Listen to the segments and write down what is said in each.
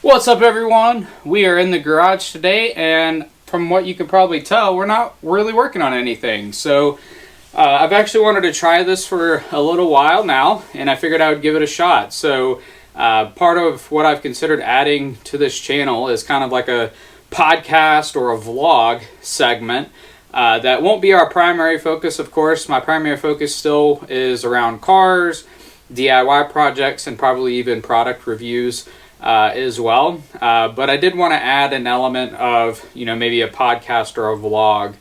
What's up, everyone? We are in the garage today, and from what you can probably tell, we're not really working on anything. So I've actually wanted to try this for a little while now, and I figured I would give it a shot. So part of what I've considered adding to this channel is kind of like a podcast or a vlog segment. That won't be our primary focus, of course. My primary focus still is around cars, DIY projects, and probably even product reviews as well. But I did want to add an element of, maybe a podcast or a vlog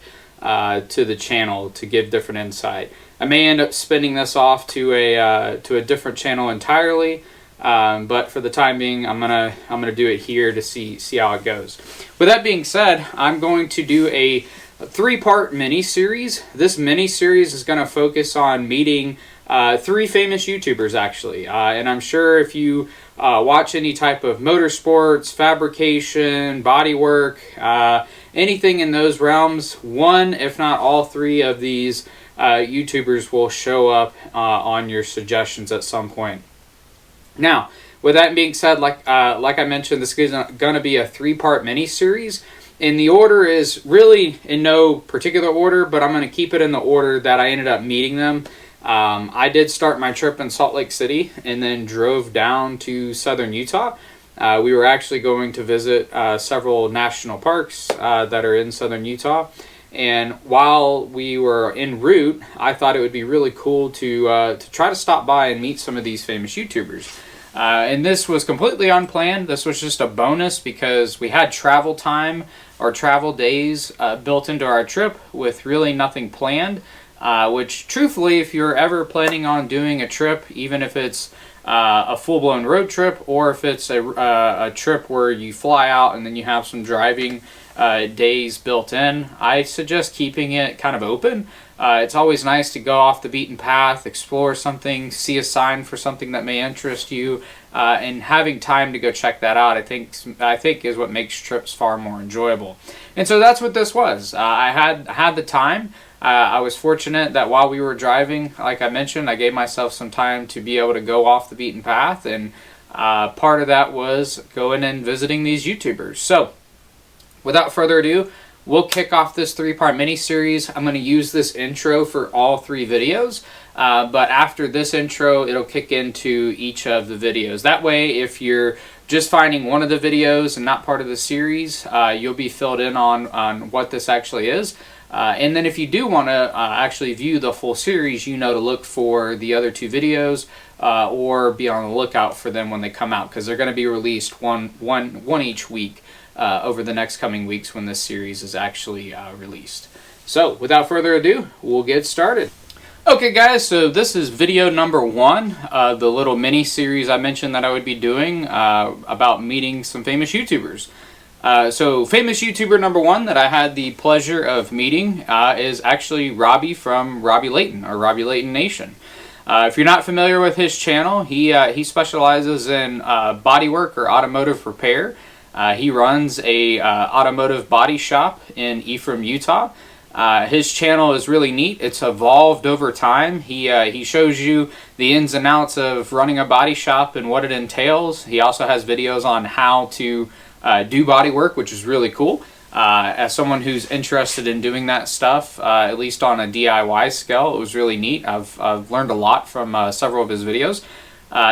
to the channel to give different insight. I may end up spinning this off to a different channel entirely, but for the time being, I'm gonna do it here to see how it goes. With that being said, I'm going to do a 3-part mini-series. This mini-series is going to focus on meeting 3 famous YouTubers, actually. And I'm sure if you watch any type of motorsports, fabrication, bodywork, anything in those realms, one, if not all 3 of these YouTubers will show up on your suggestions at some point. Now, with that being said, like I mentioned, this is going to be a 3-part mini-series. And the order is really in no particular order, but I'm going to keep it in the order that I ended up meeting them. I did start my trip in Salt Lake City and then drove down to southern Utah. We were actually going to visit several national parks that are in southern Utah. And while we were en route, I thought it would be really cool to try to stop by and meet some of these famous YouTubers. And this was completely unplanned. This was just a bonus because we had travel time or travel days built into our trip with really nothing planned. Which, truthfully, if you're ever planning on doing a trip, even if it's a full-blown road trip or if it's a trip where you fly out and then you have some driving days built in, I suggest keeping it kind of open. It's always nice to go off the beaten path, explore something, see a sign for something that may interest you, and having time to go check that out, I think is what makes trips far more enjoyable. And so that's what this was. I had the time. I was fortunate that while we were driving, like I mentioned, I gave myself some time to be able to go off the beaten path, and part of that was going and visiting these YouTubers. So, without further ado, we'll kick off this 3-part mini-series. I'm going to use this intro for all 3 videos, but after this intro, it'll kick into each of the videos. That way, if you're just finding one of the videos and not part of the series, you'll be filled in on what this actually is. And then if you do want to actually view the full series, to look for the other 2 videos or be on the lookout for them when they come out, because they're going to be released one each week over the next coming weeks when this series is actually released. So without further ado, we'll get started. Okay guys, so this is video number 1, the little mini series I mentioned that I would be doing about meeting some famous YouTubers. So famous YouTuber number 1 that I had the pleasure of meeting is actually Robby from Robby Layton, or Robby Layton Nation. If you're not familiar with his channel, he specializes in bodywork or automotive repair. He runs a automotive body shop in Ephraim, Utah. His channel is really neat. It's evolved over time. He shows you the ins and outs of running a body shop and what it entails. He also has videos on how to do body work, which is really cool. As someone who's interested in doing that stuff, at least on a DIY scale, it was really neat. I've learned a lot from several of his videos.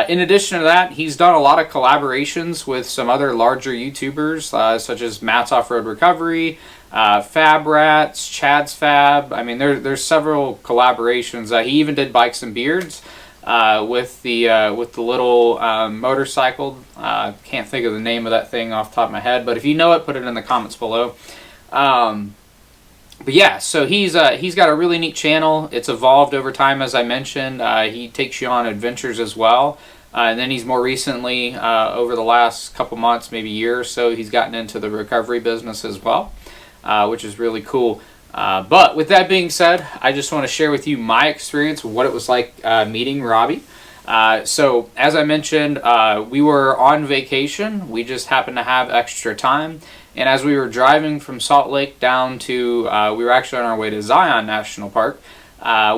In addition to that, he's done a lot of collaborations with some other larger YouTubers, such as Matt's Off-Road Recovery, Fab Rats, Chad's Fab. I mean, there's several collaborations. He even did Bikes and Beards. With the little motorcycle. Can't think of the name of that thing off the top of my head, but if you know it, put it in the comments below. But yeah, so he's got a really neat channel. It's evolved over time, as I mentioned. He takes you on adventures as well. And then he's more recently, over the last couple months, maybe year or so, he's gotten into the recovery business as well, which is really cool. But with that being said, I just want to share with you my experience, what it was like meeting Robby. So as I mentioned, we were on vacation. We just happened to have extra time. And as we were driving from Salt Lake down to, we were actually on our way to Zion National Park,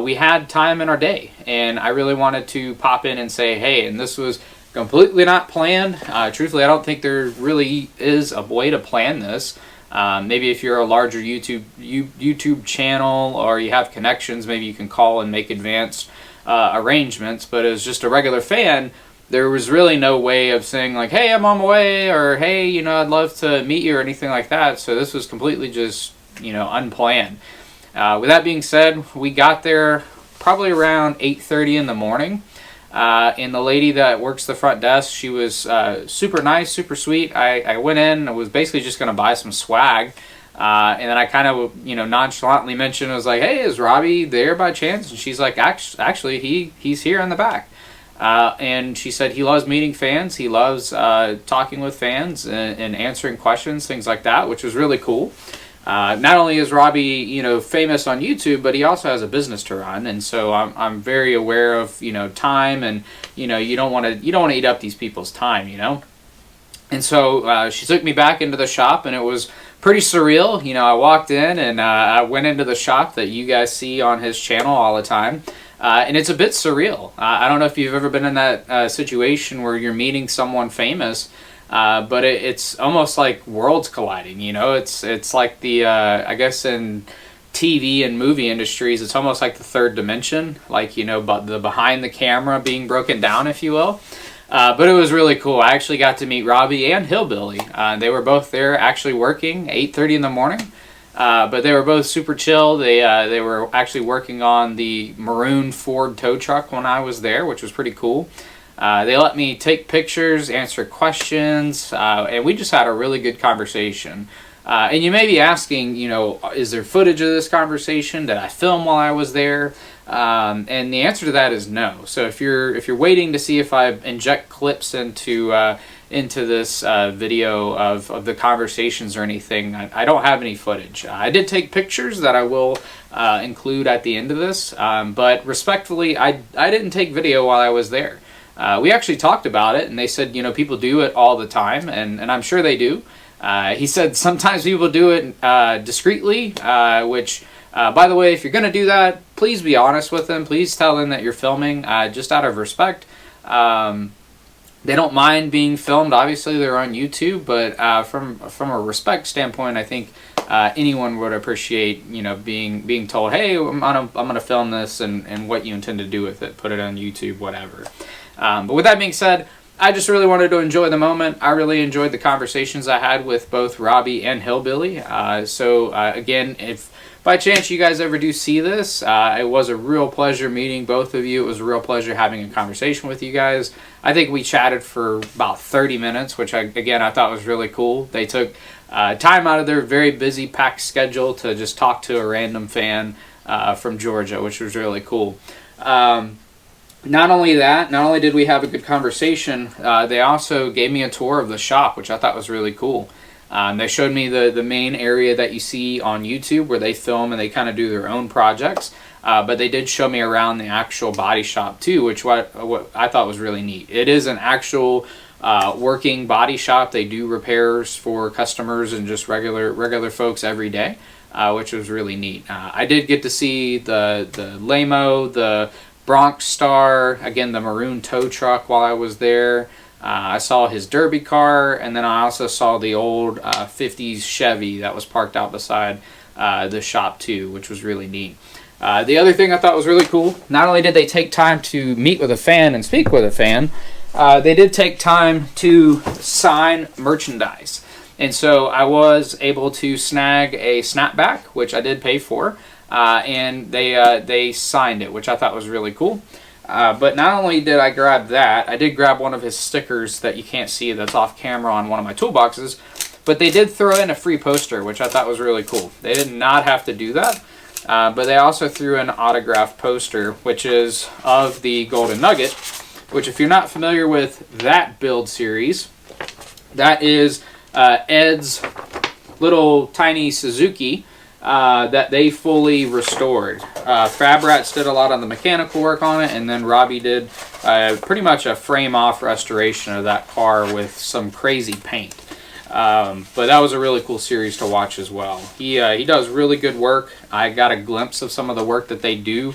we had time in our day. And I really wanted to pop in and say, hey, and this was completely not planned. Truthfully, I don't think there really is a way to plan this. Maybe if you're a larger YouTube channel or you have connections, maybe you can call and make advanced arrangements. But as just a regular fan, there was really no way of saying like, hey, I'm on my way, or hey, you know, I'd love to meet you, or anything like that. So this was completely just, you know, unplanned. With that being said, we got there probably around 8:30 in the morning. And the lady that works the front desk, she was super nice, super sweet. I went in and was basically just going to buy some swag. And then I kind of, you know, nonchalantly mentioned, I was like, hey, is Robby there by chance? And she's like, actually, he's here in the back. And she said he loves meeting fans. He loves talking with fans and answering questions, things like that, which was really cool. Not only is Robby, you know, famous on YouTube, but he also has a business to run, and so I'm very aware of, you know, time, and you know, you don't want to eat up these people's time, you know. And so she took me back into the shop, and it was pretty surreal. You know, I walked in and I went into the shop that you guys see on his channel all the time. And it's a bit surreal. I don't know if you've ever been in that situation where you're meeting someone famous, but it's almost like worlds colliding. You know, it's like the I guess in TV and movie industries, it's almost like the third dimension, like, you know, but the behind the camera being broken down, if you will. But it was really cool. I actually got to meet Robby and Hillbilly. They were both there actually working 8:30 in the morning. But they were both super chill. They were actually working on the maroon Ford tow truck when I was there, which was pretty cool. They let me take pictures, answer questions, and we just had a really good conversation. And you may be asking, you know, is there footage of this conversation? Did I film while I was there? And the answer to that is no. So if you're waiting to see if I inject clips into this video of the conversations or anything, I don't have any footage. I did take pictures that I will include at the end of this, but respectfully, I didn't take video while I was there. We actually talked about it, and they said, you know, people do it all the time, and I'm sure they do. He said sometimes people do it discreetly, which, by the way, if you're going to do that, please be honest with them. Please tell them that you're filming, just out of respect. They don't mind being filmed. Obviously, they're on YouTube, but from a respect standpoint, I think anyone would appreciate, you know, being told, hey, I'm gonna film this, and what you intend to do with it. Put it on YouTube, whatever. But with that being said, I just really wanted to enjoy the moment. I really enjoyed the conversations I had with both Robby and Hillbilly. So again, if by chance you guys ever do see this, it was a real pleasure meeting both of you. It was a real pleasure having a conversation with you guys. I think we chatted for about 30 minutes, which I thought was really cool. They took time out of their very busy, packed schedule to just talk to a random fan from Georgia, which was really cool. Not only did we have a good conversation, they also gave me a tour of the shop, which I thought was really cool. They showed me the main area that you see on YouTube where they film and they kind of do their own projects. But they did show me around the actual body shop too, which what I thought was really neat. It is an actual working body shop. They do repairs for customers and just regular folks every day, which was really neat. I did get to see the Lamo, the Bronx Star, again the maroon tow truck while I was there. I saw his derby car, and then I also saw the old 50s Chevy that was parked out beside the shop too, which was really neat. The other thing I thought was really cool, not only did they take time to meet with a fan and speak with a fan, they did take time to sign merchandise. And so I was able to snag a snapback, which I did pay for, and they signed it, which I thought was really cool. But not only did I grab that, I did grab one of his stickers that you can't see that's off camera on one of my toolboxes, but they did throw in a free poster, which I thought was really cool. They did not have to do that, but they also threw in an autographed poster, which is of the Golden Nugget, which if you're not familiar with that build series, that is Ed's little tiny Suzuki that they fully restored. Fab Rats did a lot on the mechanical work on it, and then Robby did pretty much a frame-off restoration of that car with some crazy paint. But that was a really cool series to watch as well. He does really good work. I got a glimpse of some of the work that they do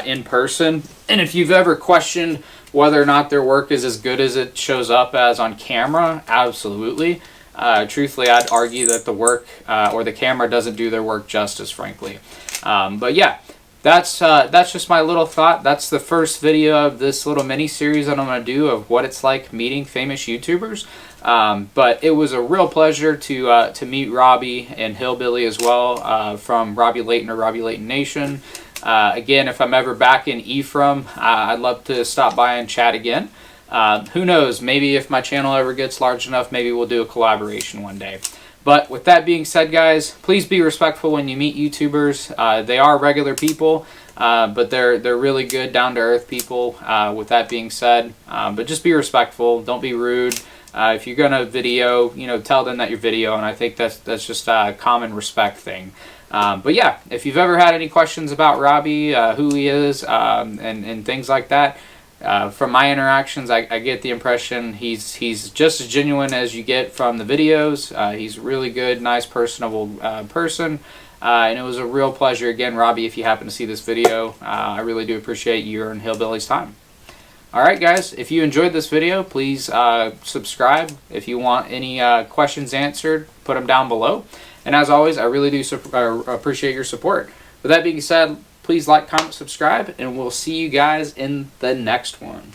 in person, and if you've ever questioned Whether or not their work is as good as it shows up as on camera, absolutely. Truthfully, I'd argue that the work or the camera doesn't do their work justice, frankly. But yeah, that's just my little thought. That's the first video of this little mini series that I'm going to do of what it's like meeting famous YouTubers. But it was a real pleasure to meet Robby and Hillbilly as well, from Robby Layton or Robby Layton Nation. Again, if I'm ever back in Ephraim, I'd love to stop by and chat again. Who knows, maybe if my channel ever gets large enough, maybe we'll do a collaboration one day. But with that being said, guys, please be respectful when you meet YouTubers. They are regular people, but they're really good, down-to-earth people, with that being said. But just be respectful, don't be rude. If you're gonna video, tell them that you're video, and I think that's just a common respect thing. But yeah, if you've ever had any questions about Robby, who he is, and things like that, from my interactions, I get the impression he's just as genuine as you get from the videos. He's a really good, nice, personable person. And it was a real pleasure. Again, Robby, if you happen to see this video, I really do appreciate your and Hillbilly's time. Alright guys, if you enjoyed this video, please subscribe. If you want any questions answered, put them down below. And as always, I really do appreciate your support. With that being said, please like, comment, subscribe, and we'll see you guys in the next one.